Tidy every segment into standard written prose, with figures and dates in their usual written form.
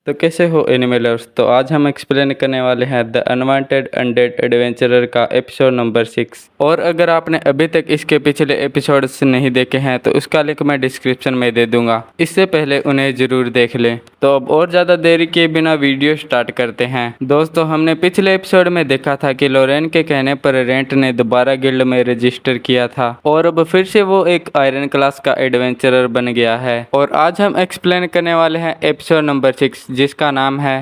तो कैसे हो एनिमलर्स। तो आज हम एक्सप्लेन करने वाले हैं द अनवांटेड अनडेड एडवेंचरर का एपिसोड नंबर 6। और अगर आपने अभी तक इसके पिछले एपिसोड्स नहीं देखे हैं तो उसका लिंक मैं डिस्क्रिप्शन में दे दूंगा, इससे पहले उन्हें जरूर देख लें। तो अब और ज़्यादा देरी किए बिना वीडियो स्टार्ट करते हैं। दोस्तों, हमने पिछले एपिसोड में देखा था कि लोरेन के कहने पर रेंट ने दोबारा गिल्ड में रजिस्टर किया था और अब फिर से वो एक आयरन क्लास का एडवेंचरर बन गया है। और आज हम एक्सप्लेन करने वाले हैं एपिसोड नंबर 6, जिसका नाम है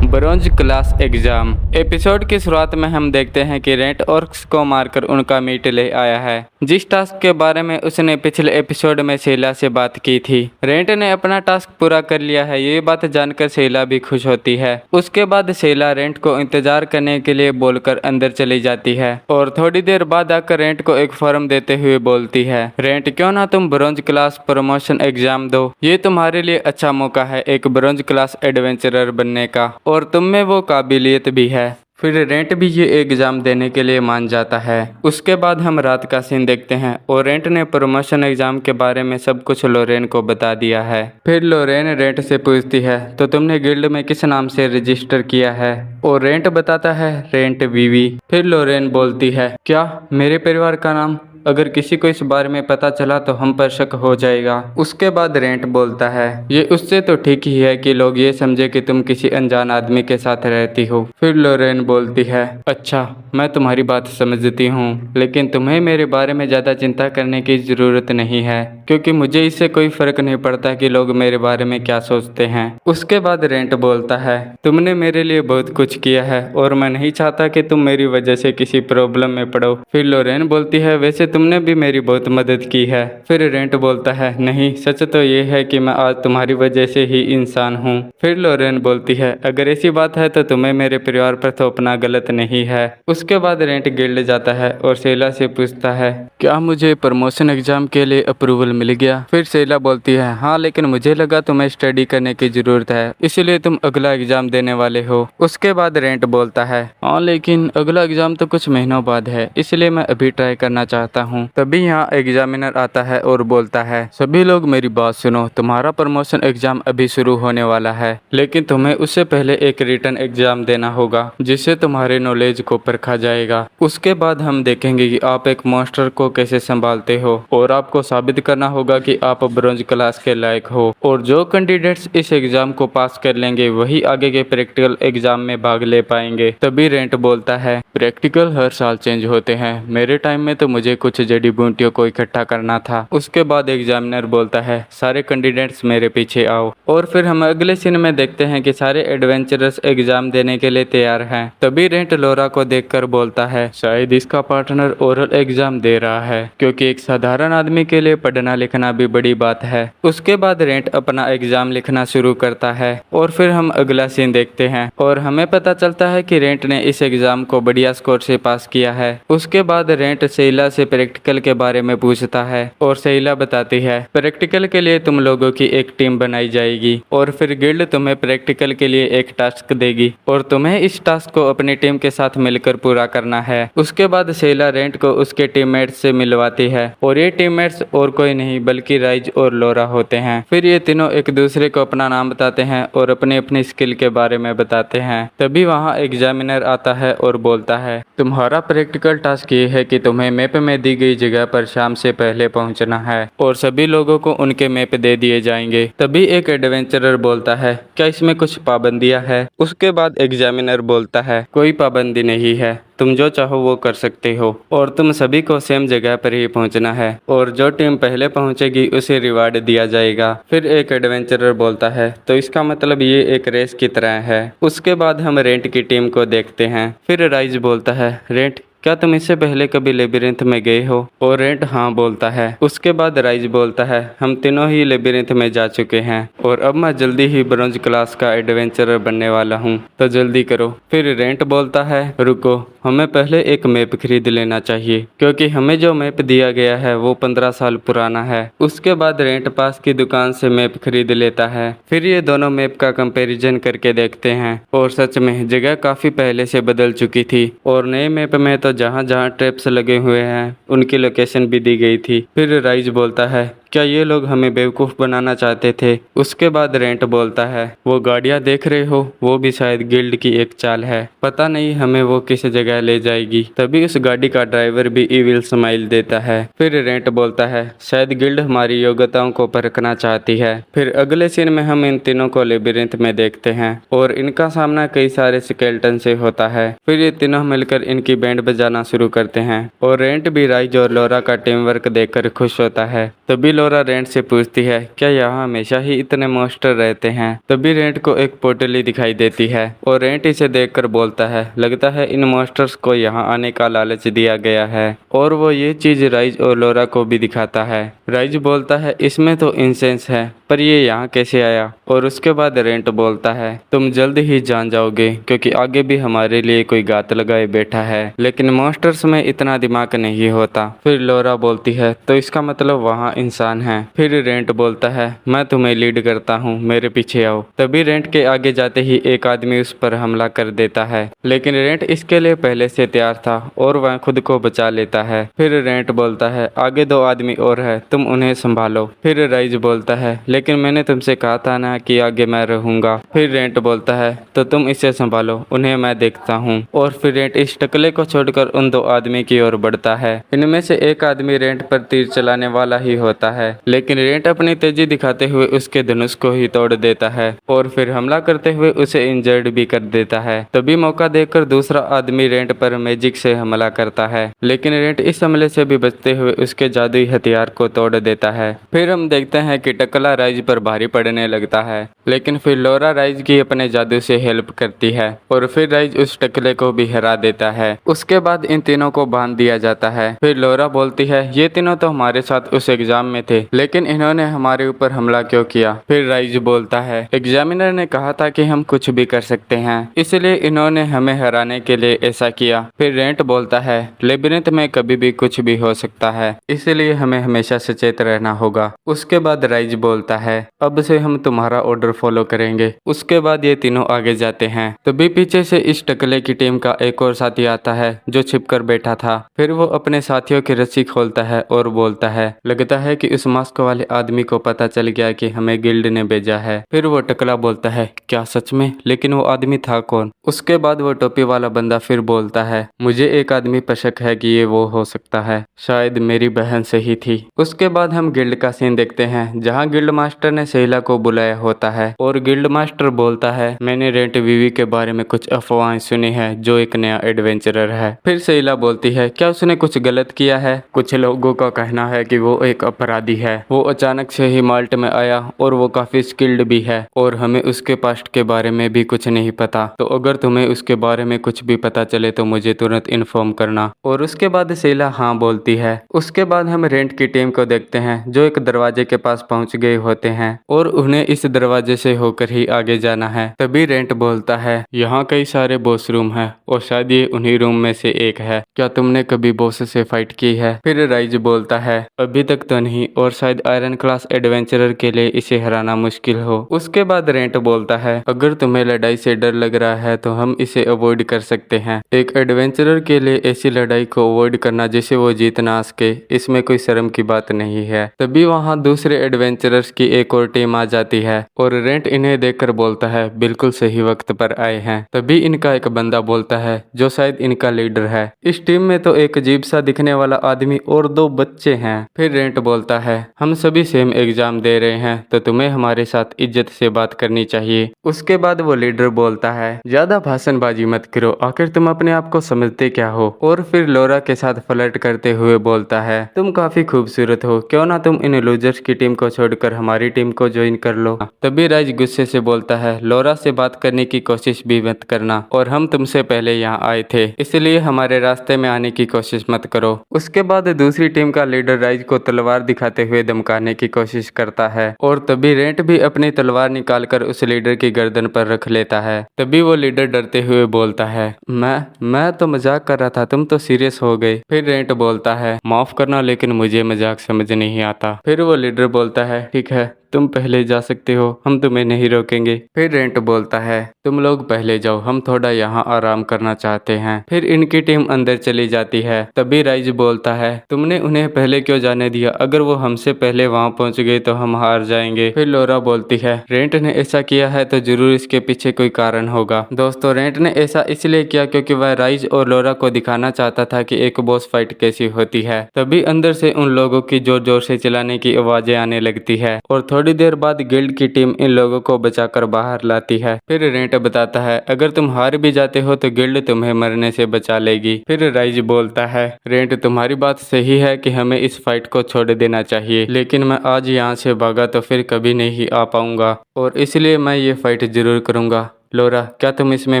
ब्रोंज क्लास एग्जाम। एपिसोड की शुरुआत में हम देखते हैं कि रेंट ऑर्क्स को मारकर उनका मीट ले आया है, जिस टास्क के बारे में उसने पिछले एपिसोड में शैला से बात की थी। रेंट ने अपना टास्क पूरा कर लिया है, ये बात जानकर शैला भी खुश होती है। उसके बाद शैला रेंट को इंतजार करने के लिए बोलकर अंदर चली जाती है और थोड़ी देर बाद आकर रेंट को एक फॉर्म देते हुए बोलती है, रेंट क्यों ना तुम ब्रोंज क्लास प्रमोशन एग्जाम दो, ये तुम्हारे लिए अच्छा मौका है एक ब्रोंज क्लास एडवेंचरर बनने का और तुम में वो काबिलियत भी है। फिर रेंट भी ये एग्ज़ाम देने के लिए मान जाता है। उसके बाद हम रात का सीन देखते हैं और रेंट ने प्रमोशन एग्ज़ाम के बारे में सब कुछ लोरेन को बता दिया है। फिर लोरेन रेंट से पूछती है, तो तुमने गिल्ड में किस नाम से रजिस्टर किया है? और रेंट बताता है, रेंट वीवी। फिर लोरेन बोलती है, क्या मेरे परिवार का नाम? अगर किसी को इस बारे में पता चला तो हम पर शक हो जाएगा। उसके बाद रेंट बोलता है, ये उससे तो ठीक ही है कि लोग ये समझे कि तुम किसी अनजान आदमी के साथ रहती हो। फिर लोरेन बोलती है, अच्छा मैं तुम्हारी बात समझती हूँ, लेकिन तुम्हें मेरे बारे में ज़्यादा चिंता करने की ज़रूरत नहीं है, क्योंकि मुझे इससे कोई फ़र्क नहीं पड़ता कि लोग मेरे बारे में क्या सोचते हैं। उसके बाद रेंट बोलता है, तुमने मेरे लिए बहुत कुछ किया है और मैं नहीं चाहता कि तुम मेरी वजह से किसी प्रॉब्लम में पड़ो। फिर लोरेन बोलती है, वैसे तुमने भी मेरी बहुत मदद की है। फिर रेंट बोलता है, नहीं सच तो ये है कि मैं आज तुम्हारी वजह से ही इंसान हूँ। फिर लोरेन बोलती है, अगर ऐसी बात है तो तुम्हें मेरे परिवार पर थोपना गलत नहीं है। उसके बाद रेंट गिल्ड जाता है और शैला से पूछता है, क्या मुझे प्रमोशन एग्जाम के लिए अप्रूवल मिल गया? फिर शैला बोलती है, हाँ लेकिन मुझे लगा तुम्हें स्टडी करने की जरूरत है, इसलिए तुम अगला एग्जाम देने वाले हो। उसके बाद रेंट बोलता है, हाँ लेकिन अगला एग्जाम तो कुछ महीनों बाद है, इसलिए मैं अभी ट्राई करना चाहता हूँ। तभी यहाँ एग्जामिनर आता है और बोलता है, सभी लोग मेरी बात सुनो, तुम्हारा प्रमोशन एग्जाम अभी शुरू होने वाला है, लेकिन तुम्हें उससे पहले एक रिटन एग्जाम देना होगा जिससे तुम्हारे नॉलेज को परखा जाएगा। उसके बाद हम देखेंगे कि आप एक मॉन्स्टर को कैसे संभालते हो और आपको साबित करना होगा कि आप ब्रोंज क्लास के लायक हो। और जो कैंडिडेट्स इस एग्जाम को पास कर लेंगे वही आगे के प्रैक्टिकल एग्जाम में भाग ले पाएंगे। तभी रेंट बोलता है, प्रैक्टिकल हर साल चेंज होते हैं, मेरे टाइम में तो मुझे कुछ जड़ी बूटियों को इकट्ठा करना था। उसके बाद एग्जामिनर बोलता है, सारे कैंडिडेट्स मेरे पीछे आओ। और फिर हम अगले सीन में देखते हैं कि सारे एडवेंचरर्स एग्जाम देने के लिए तैयार हैं। तभी रेंट लोरा को देखकर बोलता है, शायद इसका पार्टनर ओरल एग्जाम दे रहा है, क्योंकि एक साधारण आदमी के लिए पढ़ना लिखना भी बड़ी बात है। उसके बाद रेंट अपना एग्जाम लिखना शुरू करता है और फिर हम अगला सीन देखते हैं और हमें पता चलता है कि रेंट ने इस एग्जाम को बढ़िया स्कोर से पास किया है। उसके बाद रेंट शैला से प्रैक्टिकल के बारे में पूछता है और शैला बताती है, प्रैक्टिकल के लिए तुम लोगों की एक टीम बनाई जाएगी और फिर गिल्ड तुम्हें प्रैक्टिकल के लिए एक टास्क देगी और तुम्हें इस टास्क को अपनी टीम के साथ मिलकर पूरा करना है। उसके बाद शैला रेंट को उसके टीममेट्स से मिलवाती है और ये टीममेट्स और कोई नहीं बल्कि राइज और लोरा होते हैं। फिर ये तीनों एक दूसरे को अपना नाम बताते हैं और अपनी अपनी स्किल के बारे में बताते हैं। तभी वहाँ एग्जामिनर आता है और बोलता है, तुम्हारा प्रैक्टिकल टास्क ये है कि तुम्हें मैप में दी गई जगह पर शाम से पहले पहुंचना है और सभी लोगों को उनके मैप दे दिए जाएंगे। तभी एक एडवेंचरर बोलता है, क्या इसमें कुछ पाबंदियां है? उसके बाद एग्जामिनर बोलता है, कोई पाबंदी नहीं है, तुम जो चाहो वो कर सकते हो और तुम सभी को सेम जगह पर ही पहुंचना है और जो टीम पहले पहुंचेगी उसे रिवार्ड दिया जाएगा। फिर एक एडवेंचरर बोलता है, तो इसका मतलब ये एक रेस की तरह है। उसके बाद हम रेंट की टीम को देखते हैं। फिर राइज बोलता है, रेंट क्या तुम इससे पहले कभी लेबिरिंथ में गए हो? और रेंट हाँ बोलता है। उसके बाद राइज बोलता है, हम तीनों ही लेबिरिंथ में जा चुके हैं और अब मैं जल्दी ही ब्रोंज क्लास का एडवेंचरर बनने वाला हूँ, तो जल्दी करो। फिर रेंट बोलता है, रुको, हमें पहले एक मैप खरीद लेना चाहिए, क्योंकि हमें जो मैप दिया गया है वो 15 साल पुराना है। उसके बाद रेंट पास की दुकान से मैप खरीद लेता है। फिर ये दोनों मैप का कंपैरिजन करके देखते हैं और सच में जगह काफी पहले से बदल चुकी थी और नए मैप में तो जहाँ जहाँ ट्रैप्स लगे हुए हैं उनकी लोकेशन भी दी गई थी। फिर राइज बोलता है, क्या ये लोग हमें बेवकूफ़ बनाना चाहते थे। उसके बाद रेंट बोलता है, वो गाड़ियाँ देख रहे हो, वो भी शायद गिल्ड की एक चाल है, पता नहीं हमें वो किस जगह ले जाएगी। तभी उस गाड़ी का ड्राइवर भी इविल स्माइल देता है। फिर रेंट बोलता है, शायद गिल्ड हमारी योग्यताओं को परखना चाहती है। फिर अगले सीन में हम इन तीनों को लेबिरिंथ में देखते हैं और इनका सामना कई सारे स्केल्टन से होता है। फिर ये तीनों मिलकर इनकी बैंड बजाना शुरू करते हैं और रेंट भी राइज और लोरा का टीम वर्क देखकर खुश होता है। तभी लोरा रेंट से पूछती है, क्या यहाँ हमेशा ही इतने मॉन्स्टर रहते हैं। तभी रेंट को एक पोटली दिखाई देती है और रेंट इसे देखकर बोलता है, लगता है इन मॉन्स्टर्स को यहाँ आने का लालच दिया गया है। और वो ये चीज राइज और लोरा को भी दिखाता है। राइज बोलता है, इसमें तो इंसेंस है, पर ये यहाँ कैसे आया। और उसके बाद रेंट बोलता है, तुम जल्द ही जान जाओगे, क्योंकि आगे भी हमारे लिए कोई गात लगाए बैठा है, लेकिन मॉन्स्टर्स में इतना दिमाग नहीं होता। फिर लोरा बोलती है, तो इसका मतलब वहाँ इंसान है। फिर रेंट बोलता है, मैं तुम्हें लीड करता हूँ, मेरे पीछे आओ। तभी रेंट के आगे जाते ही एक आदमी उस पर हमला कर देता है, लेकिन रेंट इसके लिए पहले से तैयार था और वह खुद को बचा लेता है। फिर रेंट बोलता है, आगे 2 आदमी और है, तुम उन्हें संभालो। फिर राइज बोलता है, लेकिन मैंने तुमसे कहा था ना कि आगे मैं रहूंगा। फिर रेंट बोलता है, तो तुम इसे संभालो, उन्हें मैं देखता हूँ। और फिर रेंट इस टकले को छोड़कर उन 2 आदमी की ओर बढ़ता है। इनमें से एक आदमी रेंट पर तीर चलाने वाला ही होता है, लेकिन रेंट अपनी तेजी दिखाते हुए उसके धनुष को ही तोड़ देता है और फिर हमला करते हुए उसे इंजर्ड भी कर देता है। तभी मौका देखकर दूसरा आदमी रेंट पर मैजिक से हमला करता है, लेकिन रेंट इस हमले से भी बचते हुए उसके जादुई हथियार को तोड़ देता है। फिर हम देखते हैं कि टकला राइज पर भारी पड़ने लगता है, लेकिन फिर लोरा राइज की अपने जादू से हेल्प करती है और फिर राइज उस टकले को भी हरा देता है। उसके बाद इन तीनों को बांध दिया जाता है। फिर लोरा बोलती है, ये तीनों तो हमारे साथ उस एग्जाम में थे, लेकिन इन्होंने हमारे ऊपर हमला क्यों किया। फिर राइज बोलता है, एग्जामिनर ने कहा था कि हम कुछ भी कर सकते हैं, इसलिए इन्होंने हमें हराने के लिए ऐसा किया। फिर रेंट बोलता है, लेबिरिंथ में कभी भी कुछ भी हो सकता है, इसलिए हमें हमेशा सचेत रहना होगा। उसके बाद राइज बोलता है, अब से हम तुम्हारा ऑर्डर फॉलो करेंगे। उसके बाद ये तीनों आगे जाते हैं। तभी पीछे से इस टकले की टीम का एक और साथी आता है जो छिपकर बैठा था। फिर वो अपने साथियों की रस्सी खोलता है और बोलता है, लगता है कि उस मास्क वाले आदमी को पता चल गया कि हमें गिल्ड ने भेजा है। फिर वो टकला बोलता है, क्या सच में, लेकिन वो आदमी था कौन। उसके बाद वो टोपी वाला बंदा फिर बोलता है, मुझे एक आदमी पर शक है कि ये वो हो सकता है, शायद मेरी बहन से ही थी। उसके बाद हम गिल्ड का सीन देखते हैं जहाँ गिल्ड मास्टर ने सहेला को बुलाया होता है और गिल्ड मास्टर बोलता है, मैंने रेंट वीवी के बारे में कुछ अफवाहें सुनी है जो एक नया एडवेंचरर है। फिर सहेला बोलती है, क्या उसने कुछ गलत किया है। कुछ लोगों का कहना है कि वो एक अपराधी है, वो अचानक से ही माल्ट में आया और वो काफी स्किल्ड भी है और हमें उसके पास्ट के बारे में भी कुछ नहीं पता, तो अगर तुम्हें उसके बारे में कुछ भी पता चले तो मुझे तुरंत इन्फॉर्म करना। और उसके बाद सहेला हाँ बोलती है। उसके बाद हम रेंट की टीम को देखते हैं जो एक दरवाजे के पास पहुंच गए होते हैं और उन्हें इस दरवाजे से होकर ही आगे जाना है। तभी रेंट बोलता है, यहाँ कई सारे बॉस रूम है और शायद ये उन्हीं रूम में से एक है, क्या तुमने कभी बॉस से फाइट की है। फिर राइज बोलता है, अभी तक तो नहीं, और शायद आयरन क्लास एडवेंचरर के लिए इसे हराना मुश्किल हो। उसके बाद रेंट बोलता है, अगर तुम्हें लड़ाई से डर लग रहा है तो हम इसे अवॉइड कर सकते हैं। एक एडवेंचरर के लिए ऐसी लड़ाई को अवॉइड करना जिसे वो जीत ना सके, इसमें कोई शर्म की बात नहीं है। तभी वहाँ दूसरे एडवेंचरर्स की एक और टीम आ जाती है और रेंट इन्हें देखकर बोलता है, बिल्कुल सही वक्त पर आए हैं। तभी इनका एक बंदा बोलता है जो शायद इनका लीडर है, इस टीम में तो एक अजीब सा दिखने वाला आदमी और 2 बच्चे हैं। फिर रेंट बोलता है, हम सभी सेम एग्जाम दे रहे हैं तो तुम्हें हमारे साथ इज्जत से बात करनी चाहिए। उसके बाद वो लीडर बोलता है, ज्यादा भाषणबाजी मत करो, आखिर तुम अपने आप को समझते क्या हो। और फिर लोरा के साथ फ्लर्ट करते हुए बोलता है, तुम काफी खूबसूरत हो, क्यों ना तुम इन लूजर्स की टीम को छोड़कर हमारी टीम को ज्वाइन कर लो। तभी राज गुस्से से बोलता है, लोरा से बात करने की कोशिश भी मत करना, और हम तुमसे पहले यहाँ आए थे, इसलिए हमारे रास्ते में आने की कोशिश मत करो। उसके बाद दूसरी टीम का लीडर राइज को तलवार दिखाते हुए धमकाने की कोशिश करता है और तभी रेंट भी अपनी तलवार निकालकर उस लीडर की गर्दन पर रख लेता है। तभी वो लीडर डरते हुए बोलता है, मैं तो मजाक कर रहा था, तुम तो सीरियस हो गए। फिर रेंट बोलता है, माफ करना लेकिन मुझे मजाक समझ नहीं आता। फिर वो लीडर बोलता है, ठीक है, तुम पहले जा सकते हो, हम तुम्हें नहीं रोकेंगे। फिर रेंट बोलता है तुम लोग पहले जाओ, हम थोड़ा यहाँ आराम करना चाहते हैं। फिर इनकी टीम अंदर चली जाती है। तभी राइज बोलता है तुमने उन्हें पहले क्यों जाने दिया, अगर वो हमसे पहले वहाँ पहुँच गए तो हम हार जाएंगे। फिर लोरा बोलती है रेंट ने ऐसा किया है तो जरूर इसके पीछे कोई कारण होगा। दोस्तों रेंट ने ऐसा इसलिए किया क्योंकि वह राइज और लोरा को दिखाना चाहता था कि एक बॉस फाइट कैसी होती है। तभी अंदर से उन लोगों की जोर जोर से चिल्लाने की आवाजें आने लगती है और थोड़ी देर बाद गिल्ड की टीम इन लोगों को बचाकर बाहर लाती है। फिर रेंट बताता है अगर तुम हार भी जाते हो तो गिल्ड तुम्हें मरने से बचा लेगी। फिर राइज बोलता है रेंट तुम्हारी बात सही है कि हमें इस फाइट को छोड़ देना चाहिए, लेकिन मैं आज यहाँ से भागा तो फिर कभी नहीं आ पाऊंगा और इसलिए मैं ये फाइट जरूर करूंगा। लोरा क्या तुम इसमें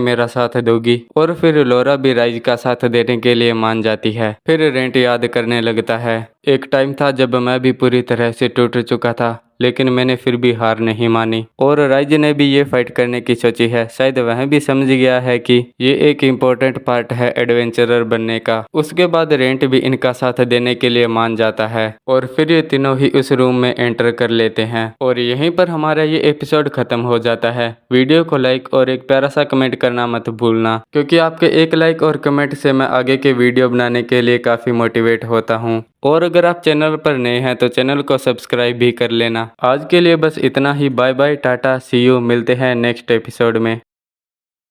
मेरा साथ दोगी? और फिर लोरा भी राइज का साथ देने के लिए मान जाती है। फिर रेंट याद करने लगता है एक टाइम था जब मैं भी पूरी तरह से टूट चुका था, लेकिन मैंने फिर भी हार नहीं मानी। और राइज ने भी ये फाइट करने की सोची है। शायद वह भी समझ गया है कि ये एक इम्पोर्टेंट पार्ट है एडवेंचरर बनने का। उसके बाद रेंट भी इनका साथ देने के लिए मान जाता है और फिर ये तीनों ही उस रूम में एंटर कर लेते हैं और यहीं पर हमारा ये एपिसोड खत्म हो जाता है। वीडियो को लाइक और एक प्यारा सा कमेंट करना मत भूलना, क्योंकि आपके एक लाइक और कमेंट से मैं आगे के वीडियो बनाने के लिए काफ़ी मोटिवेट होता हूँ। और अगर आप चैनल पर नए हैं तो चैनल को सब्सक्राइब भी कर लेना। आज के लिए बस इतना ही। Bye bye, tata, see you. मिलते हैं नेक्स्ट एपिसोड में।